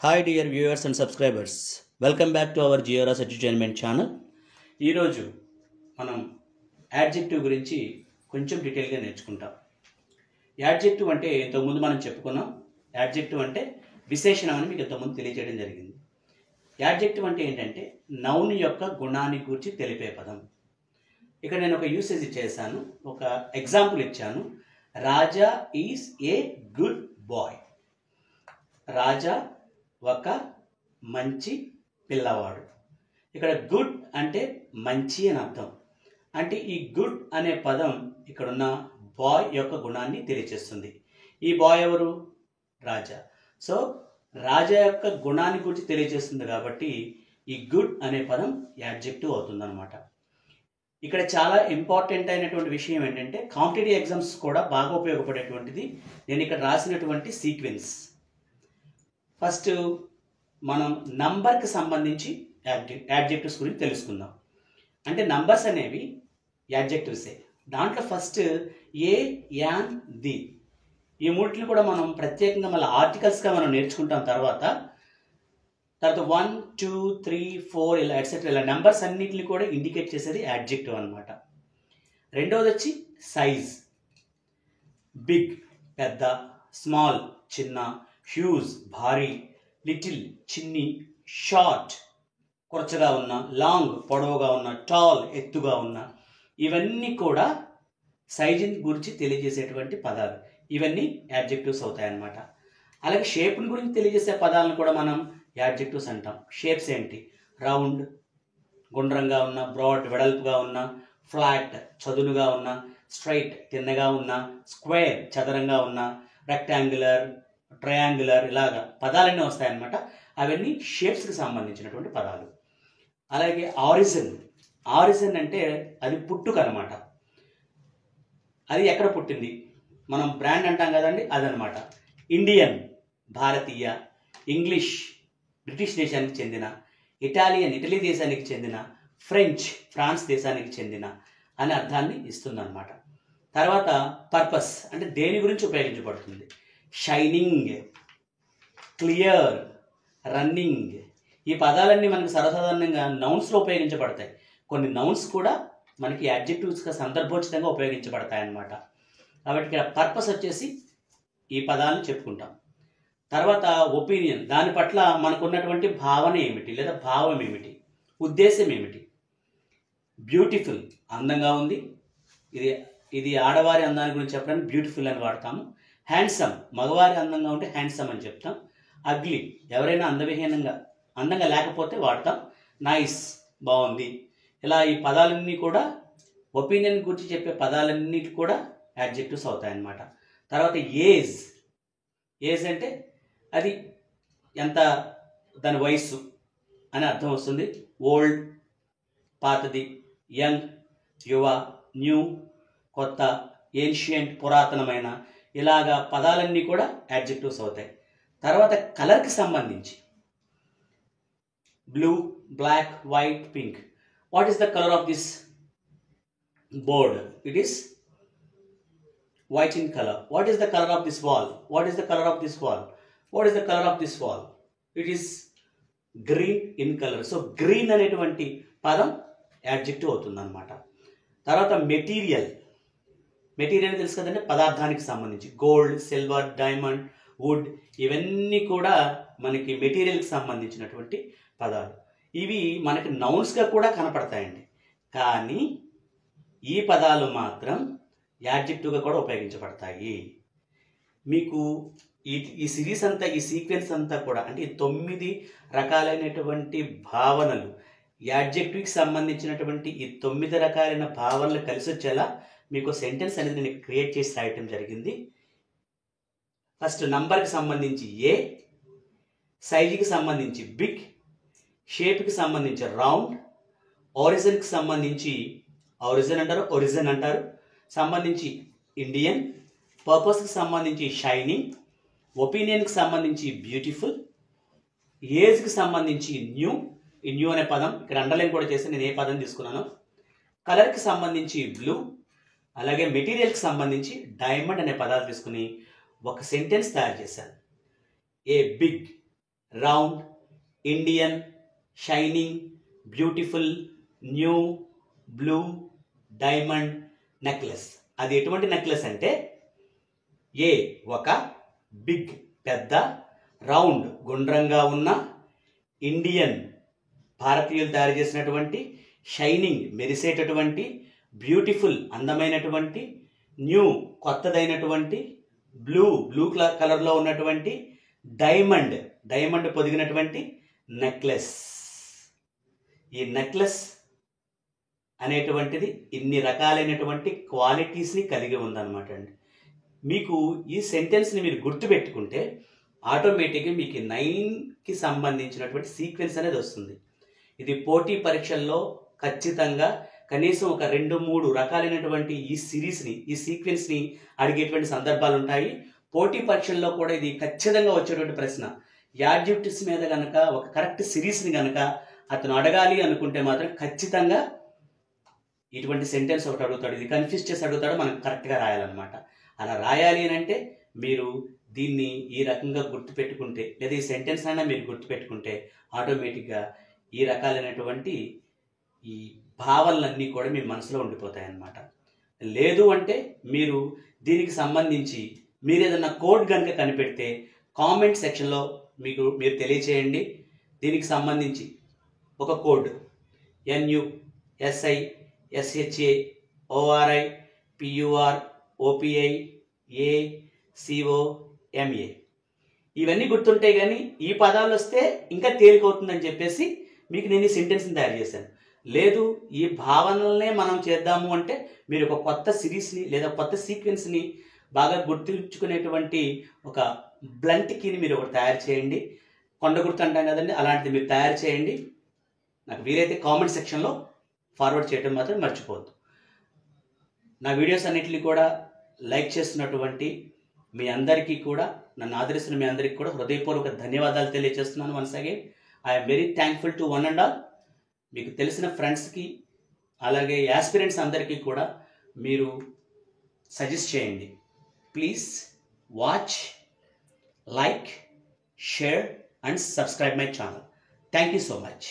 Hi dear viewers and subscribers, welcome back to our జియోరాస్ entertainment channel. ఈరోజు మనం adjective గురించి కొంచెం డీటెయిల్గా నేర్చుకుంటాం. యాడ్జెక్టివ్ అంటే ఇంతకుముందు మనం చెప్పుకున్నాం. యాడ్జెక్టివ్ అంటే విశేషణం అని మీకు ఇంతకుముందు తెలియజేయడం జరిగింది. యాడ్జెక్టివ్ అంటే ఏంటంటే నౌన్ యొక్క గుణాన్ని గురించి తెలిపే పదం. ఇక్కడ నేను ఒక యూసేజ్ చేశాను, ఒక ఎగ్జాంపుల్ ఇచ్చాను. రాజా ఈజ్ ఏ గుడ్ బాయ్. రాజా ఒక మంచి పిల్లవాడు. ఇక్కడ గుడ్ అంటే మంచి అని అర్థం. అంటే ఈ గుడ్ అనే పదం ఇక్కడున్న బాయ్ యొక్క గుణాన్ని తెలియజేస్తుంది. ఈ బాయ్ ఎవరు? రాజా. సో రాజా యొక్క గుణాన్ని గురించి తెలియజేస్తుంది కాబట్టి ఈ గుడ్ అనే పదం యాడ్జెక్టివ్ అవుతుందన్నమాట. ఇక్కడ చాలా ఇంపార్టెంట్ అయినటువంటి విషయం ఏంటంటే కాంపిటేటివ్ ఎగ్జామ్స్ కూడా బాగా ఉపయోగపడేటువంటిది నేను ఇక్కడ రాసినటువంటి సీక్వెన్స్. ఫస్ట్ మనం నంబర్కి సంబంధించి యాడ్జెక్టివ్స్ గురించి తెలుసుకుందాం. అంటే నంబర్స్ అనేవి యాడ్జెక్టివ్సే. దాంట్లో ఫస్ట్ ఏ, యాన్, ది ఈ మూటిని కూడా మనం ప్రత్యేకంగా మళ్ళీ ఆర్టికల్స్గా మనం నేర్చుకుంటాం. తర్వాత 1, 2, 3, 4 ఇలా ఎట్సెట్రా ఇలా నెంబర్స్ అన్నింటిని కూడా ఇండికేట్ చేసేది యాడ్జెక్టివ్ అనమాట. రెండవది వచ్చి సైజ్. బిగ్ పెద్ద, స్మాల్ చిన్న, హ్యూజ్ భారీ, లిటిల్ చిన్ని, షార్ట్ కొరచగా ఉన్న, లాంగ్ పొడవుగా ఉన్న, టాల్ ఎత్తుగా ఉన్న, ఇవన్నీ కూడా సైజుని గురించి తెలియజేసేటువంటి పదాలు. ఇవన్నీ యాడ్జెక్టివ్స్ అవుతాయన్నమాట. అలాగే షేప్ని గురించి తెలియజేసే పదాలను కూడా మనం యాడ్జెక్టివ్స్ అంటాం. షేప్స్ ఏంటి? రౌండ్ గుండ్రంగా ఉన్న, బ్రాడ్ వెడల్పుగా ఉన్న, ఫ్లాట్ చదునుగా ఉన్న, స్ట్రైట్ తిన్నగా ఉన్న, స్క్వేర్ చదరంగా ఉన్న, రెక్టాంగులర్ ట్రయాంగులర్ ఇలాగా పదాలన్నీ వస్తాయన్నమాట. అవన్నీ షేప్స్కి సంబంధించినటువంటి పదాలు. అలాగే ఆరిజిన్. ఆరిజిన్ అంటే అది పుట్టుక అనమాట. అది ఎక్కడ పుట్టింది? మనం బ్రాండ్ అంటాం కదండి, అదనమాట. ఇండియన్ భారతీయ, ఇంగ్లీష్ బ్రిటిష్ దేశానికి చెందిన, ఇటాలియన్ ఇటలీ దేశానికి చెందిన, ఫ్రెంచ్ ఫ్రాన్స్ దేశానికి చెందిన అనే అర్థాన్ని ఇస్తుందన్నమాట. తర్వాత పర్పస్ అంటే దేని గురించి ఉపయోగించబడుతుంది. షైనింగ్, క్లియర్, రన్నింగ్ ఈ పదాలన్నీ మనకు సర్వసాధారణంగా నౌన్స్లో ఉపయోగించబడతాయి. కొన్ని నౌన్స్ కూడా మనకి యాడ్జెక్టివ్స్గా సందర్భోచితంగా ఉపయోగించబడతాయి అన్నమాట. కాబట్టి ఇక్కడ పర్పస్ వచ్చేసి ఈ పదాలను చెప్పుకుంటాం. తర్వాత ఒపీనియన్, దాని పట్ల మనకున్నటువంటి భావన ఏమిటి లేదా భావం ఏమిటి, ఉద్దేశం ఏమిటి. బ్యూటిఫుల్ అందంగా ఉంది, ఇది ఆడవారి అందాన్ని గురించి చెప్పడానికి బ్యూటిఫుల్ అని వాడతాము. హ్యాండ్సమ్ మగవారి అందంగా ఉంటే హ్యాండ్సమ్ అని చెప్తాం. అగ్లీ ఎవరైనా అందంగా లేకపోతే వాడతాం. నైస్ బాగుంది. ఇలా ఈ పదాలన్నీ కూడా ఒపీనియన్ గురించి చెప్పే పదాలన్నిటి కూడా యాడ్జెక్టివ్స్ అవుతాయన్నమాట. తర్వాత ఏజ్. ఏజ్ అంటే అది ఎంత, దాని వయస్సు అని అర్థం వస్తుంది. ఓల్డ్ పాతది, యంగ్ యువ, న్యూ కొత్త, ఏన్షియంట్ పురాతనమైన, ఇలాగా పదాలన్నీ కూడా యాడ్జెక్టివ్స్ అవుతాయి. తర్వాత కలర్కి సంబంధించి blue, black, white, pink. What is the colour of this board? It is white in color. What is the color of this wall? What is the color of this wall? What is the color of this wall? It is green in color. So green అనేటువంటి పదం adjective అవుతుందన్నమాట. తర్వాత material. Material తెలుసు కదండి, పదార్థానికి సంబంధించి. Gold, silver, diamond, would ఇవన్నీ కూడా మనకి మెటీరియల్కి సంబంధించినటువంటి పదాలు. ఇవి మనకి నౌన్స్గా కూడా కనపడతాయండి. కానీ ఈ పదాలు మాత్రం యాడ్జెక్టివ్గా కూడా ఉపయోగించబడతాయి. మీకు ఈ సిరీస్ అంతా, ఈ సీక్వెన్స్ అంతా కూడా అంటే 9 రకాలైనటువంటి భావనలు, యాడ్జెక్టివ్కి సంబంధించినటువంటి ఈ 9 రకాలైన భావనలు కలిసి వచ్చేలా మీకు సెంటెన్స్ అనేది నేను క్రియేట్ చేసి రాయటం జరిగింది. ఫస్ట్ నంబర్కి సంబంధించి ఏ, సైజుకి సంబంధించి బిగ్, షేప్కి సంబంధించి రౌండ్, ఆరిజిన్కి సంబంధించి ఒరిజిన్ అంటారు, సంబంధించి ఇండియన్, పర్పస్కి సంబంధించి షైనింగ్, ఒపీనియన్కి సంబంధించి బ్యూటిఫుల్, ఏజ్కి సంబంధించి న్యూ. ఈ న్యూ అనే పదం ఇక్కడ అండర్లైన్ కూడా చేసి నేను ఏ పదం తీసుకున్నాను. కలర్కి సంబంధించి బ్లూ, అలాగే మెటీరియల్కి సంబంధించి డైమండ్ అనే పదాలు తీసుకుని ఒక సెంటెన్స్ తయారు చేశాను. A big round, Indian, shining, beautiful, new, blue, diamond necklace. అది ఎటువంటి నెక్లెస్ అంటే ఏ ఒక బిగ్ పెద్ద, రౌండ్ గుండ్రంగా ఉన్న, ఇండియన్ భారతీయులు తయారు చేసినటువంటి, షైనింగ్ మెరిసేటటువంటి, బ్యూటిఫుల్ అందమైనటువంటి, న్యూ కొత్తదైనటువంటి, బ్లూ కలర్లో ఉన్నటువంటి, డైమండ్ పొదిగినటువంటి నెక్లెస్. ఈ నెక్లెస్ అనేటువంటిది ఇన్ని రకాలైనటువంటి క్వాలిటీస్ని కలిగి ఉందన్నమాట అండి. మీకు ఈ సెంటెన్స్ని మీరు గుర్తుపెట్టుకుంటే ఆటోమేటిక్గా మీకు 9కి సంబంధించినటువంటి సీక్వెన్స్ అనేది వస్తుంది. ఇది పోటీ పరీక్షల్లో ఖచ్చితంగా కనీసం ఒక 2-3 రకాలైనటువంటి ఈ సీక్వెన్స్ని అడిగేటువంటి సందర్భాలు ఉంటాయి. పోటీ పరీక్షల్లో కూడా ఇది ఖచ్చితంగా వచ్చేటువంటి ప్రశ్న. యాడ్జెక్టివ్స్ మీద కనుక ఒక కరెక్ట్ సిరీస్ని కనుక అతను అడగాలి అనుకుంటే మాత్రం ఖచ్చితంగా ఇటువంటి సెంటెన్స్ ఒకటి అడుగుతాడు, ఇది కన్ఫ్యూజ్ చేసి అడుగుతాడు, మనం కరెక్ట్గా రాయాలన్నమాట. అలా రాయాలి అని అంటే మీరు దీన్ని ఈ రకంగా గుర్తుపెట్టుకుంటే, లేదా ఈ సెంటెన్స్ అయినా మీరు గుర్తుపెట్టుకుంటే ఆటోమేటిక్గా ఈ రకాలైనటువంటి ఈ భావనలన్నీ కూడా మీ మనసులో ఉండిపోతాయి అన్నమాట. లేదు అంటే మీరు దీనికి సంబంధించి మీరు ఏదైనా కోడ్ కనుక కనిపెడితే కామెంట్ సెక్షన్లో మీరు తెలియచేయండి. దీనికి సంబంధించి ఒక కోడ్ NUSISHAORIPUROPIACOMA ఇవన్నీ గుర్తుంటాయి. కానీ ఈ పదాలు వస్తే ఇంకా తేలికవుతుందని చెప్పేసి మీకు నేను ఈ సెంటెన్స్ని తయారు చేశాను. లేదు ఈ భావనలనే మనం చేద్దాము అంటే మీరు ఒక కొత్త సిరీస్ని లేదా కొత్త సీక్వెన్స్ని బాగా గుర్తుంచుకునేటువంటి ఒక బ్లంట్ కీని మీరు ఒకటి తయారు చేయండి. కొండ గుర్తు అంటాం కదండి, అలాంటిది మీరు తయారు చేయండి. నాకు వీలైతే కామెంట్ సెక్షన్లో ఫార్వర్డ్ చేయడం మాత్రం మర్చిపోవద్దు. నా వీడియోస్ అన్నిటిని కూడా లైక్ చేస్తున్నటువంటి మీ అందరికీ కూడా, నన్ను ఆదరిస్తున్న మీ అందరికీ కూడా హృదయపూర్వక ధన్యవాదాలు తెలియజేస్తున్నాను. Once again I'm very thankful to one and all. మీకు తెలిసిన ఫ్రెండ్స్కి అలాగే యాస్పిరెంట్స్ అందరికీ కూడా మీరు సజెస్ట్ చేయండి. Please watch, like, share and subscribe my channel. Thank you so much.